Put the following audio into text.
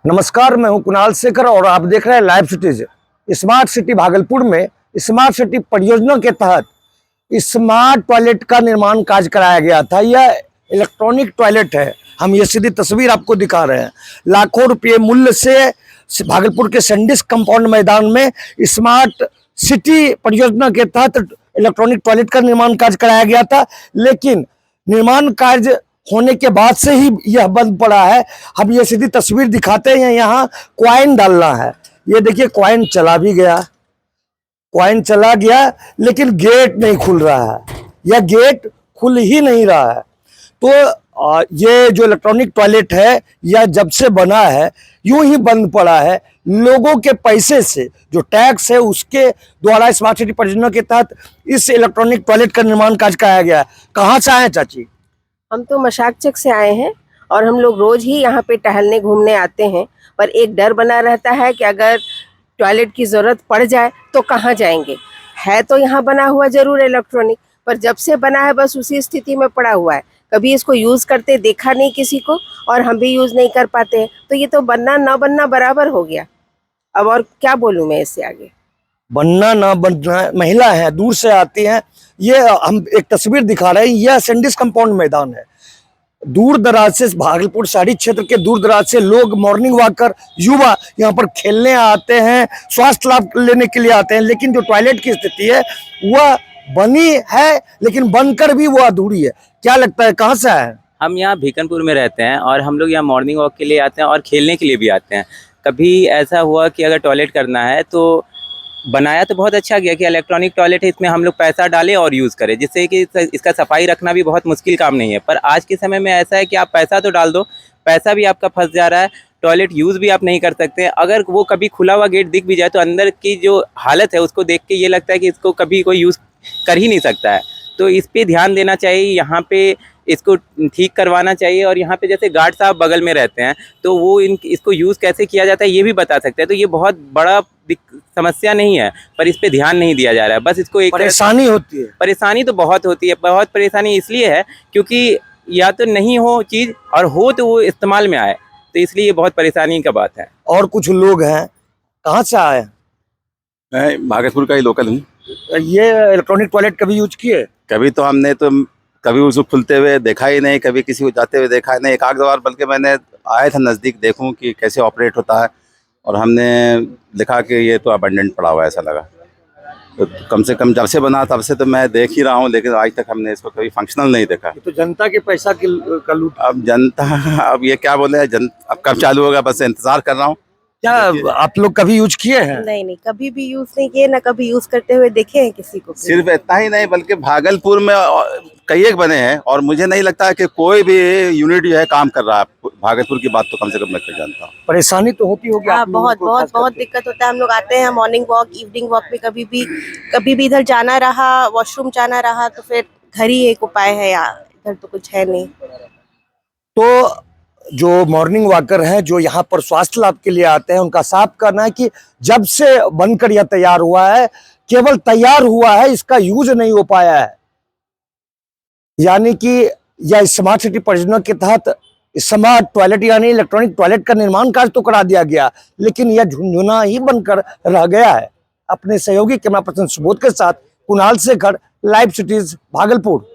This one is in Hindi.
नमस्कार, मैं हूं कुणाल शेखर और आप देख रहे हैं live cities. Smart city Bhagalpur में स्मार्ट सिटी परियोजना के तहत स्मार्ट टॉयलेट का निर्माण कार्य कराया गया था। यह इलेक्ट्रॉनिक टॉयलेट है। हम ये सीधी तस्वीर आपको दिखा रहे हैं। लाखों रुपये मूल्य से भागलपुर के सैंडिस कंपाउंड मैदान में स्मार्ट सिटी परियोजना के तहत इलेक्ट्रॉनिक टॉयलेट का निर्माण कार्य कराया गया था, लेकिन निर्माण कार्य होने के बाद से ही यह बंद पड़ा है। हम ये सीधी तस्वीर दिखाते हैं। यहाँ कॉइन डालना है। ये देखिए, कॉइन चला भी गया, कॉइन चला गया, लेकिन गेट नहीं खुल रहा है। यह गेट खुल ही नहीं रहा है। तो ये जो इलेक्ट्रॉनिक टॉयलेट है, यह जब से बना है यूं ही बंद पड़ा है। लोगों के पैसे से जो टैक्स है उसके द्वारा स्मार्ट सिटी परियोजना के तहत इस इलेक्ट्रॉनिक टॉयलेट का निर्माण कार्य कराया गया है। कहाँ से आए हैं चाची? हम तो मशाक चक से आए हैं और हम लोग रोज ही यहाँ पे टहलने घूमने आते हैं, पर एक डर बना रहता है कि अगर टॉयलेट की ज़रूरत पड़ जाए तो कहाँ जाएंगे। है तो यहाँ बना हुआ ज़रूर इलेक्ट्रॉनिक, पर जब से बना है बस उसी स्थिति में पड़ा हुआ है। कभी इसको यूज़ करते देखा नहीं किसी को, और हम भी यूज़ नहीं कर पाते हैं। तो ये तो बनना ना बनना बराबर हो गया। अब और क्या बोलूँ मैं इससे आगे। बनना ना बनना, महिला है, दूर से आती हैं। ये हम एक तस्वीर दिखा रहे हैं। यह सैंडिस कंपाउंड मैदान है। दूर दराज से, भागलपुर शहरी क्षेत्र के दूर दराज से लोग मॉर्निंग वॉक कर, युवा यहाँ पर खेलने आते हैं, स्वास्थ्य लाभ लेने के लिए आते हैं। लेकिन जो टॉयलेट की स्थिति है वह बनी है, लेकिन बनकर भी वो अधूरी है। क्या लगता है, कहाँ से आए? हम यहाँ भीकनपुर में रहते हैं और हम लोग यहाँ मॉर्निंग वॉक के लिए आते हैं और खेलने के लिए भी आते हैं। कभी ऐसा हुआ कि अगर टॉयलेट करना है तो बनाया तो बहुत अच्छा गया कि इलेक्ट्रॉनिक टॉयलेट है, इसमें हम लोग पैसा डालें और यूज़ करें, जिससे कि इसका सफाई रखना भी बहुत मुश्किल काम नहीं है। पर आज के समय में ऐसा है कि आप पैसा तो डाल दो, पैसा भी आपका फंस जा रहा है, टॉयलेट यूज़ भी आप नहीं कर सकते। अगर वो कभी खुला हुआ गेट दिख भी जाए तो अंदर की जो हालत है उसको देख के ये लगता है कि इसको कभी कोई यूज़ कर ही नहीं सकता है। तो इस पे ध्यान देना चाहिए, यहाँ पे इसको ठीक करवाना चाहिए। और यहाँ पे जैसे गार्ड साहब बगल में रहते हैं तो वो इसको यूज़ कैसे किया जाता है ये भी बता सकते हैं। तो ये बहुत बड़ा समस्या नहीं है, पर इस पे ध्यान नहीं दिया जा रहा है। बस इसको एक परेशानी होती है। परेशानी तो बहुत होती है। बहुत परेशानी इसलिए है क्योंकि या तो नहीं हो चीज़, और हो तो वो इस्तेमाल में आए, तो इसलिए ये बहुत परेशानी का बात है। और कुछ लोग हैं, कहाँ से आए? मैं भागलपुर का ही लोकल हूँ। ये इलेक्ट्रॉनिक टॉयलेट कभी यूज किए? कभी तो हमने तो कभी उसको खुलते हुए देखा ही नहीं, कभी किसी को जाते हुए देखा ही नहीं। एक आध बार बल्कि मैंने आया था नज़दीक, देखूं कि कैसे ऑपरेट होता है, और हमने देखा कि ये तो अबंडेंट पड़ा हुआ है, ऐसा लगा। तो कम से कम जब से बना तब से तो मैं देख ही रहा हूँ, लेकिन आज तक हमने इसको कभी फंक्शनल नहीं देखा। तो जनता के पैसा का लूट। अब जनता, अब ये क्या बोले, अब कब चालू होगा, बस इंतज़ार कर रहा हूँ। क्या आप लोग कभी यूज किए हैं? नहीं, कभी भी यूज़ नहीं किए, ना कभी यूज़ करते हुए देखे हैं किसी को। सिर्फ इतना ही नहीं बल्कि भागलपुर में कई एक बने हैं, और मुझे नहीं लगता है कि कोई भी यूनिट जो है काम कर रहा है। भागलपुर की बात तो कम से कम मैं कर जानता हूँ। परेशानी तो होती होगी। हाँ, बहुत दिक्कत होता है। हम लोग आते हैं मॉर्निंग वॉक, इवनिंग वॉक में, कभी भी इधर जाना रहा, वॉशरूम जाना रहा, तो फिर घर ही एक उपाय है, यार इधर तो कुछ है नहीं। तो जो मॉर्निंग वॉकर हैं, जो यहाँ पर स्वास्थ्य लाभ के लिए आते हैं, उनका साफ कहना है कि जब से बनकर यह तैयार हुआ है, केवल तैयार हुआ है, इसका यूज नहीं हो पाया है। यानी कि यह स्मार्ट सिटी परियोजना के तहत स्मार्ट टॉयलेट यानी इलेक्ट्रॉनिक टॉयलेट का निर्माण कार्य तो करा दिया गया, लेकिन यह झुनझुना ही बनकर रह गया है। अपने सहयोगी कैमरा पर्सन सुबोध के साथ कुणाल शेखर, लाइव सिटीज भागलपुर।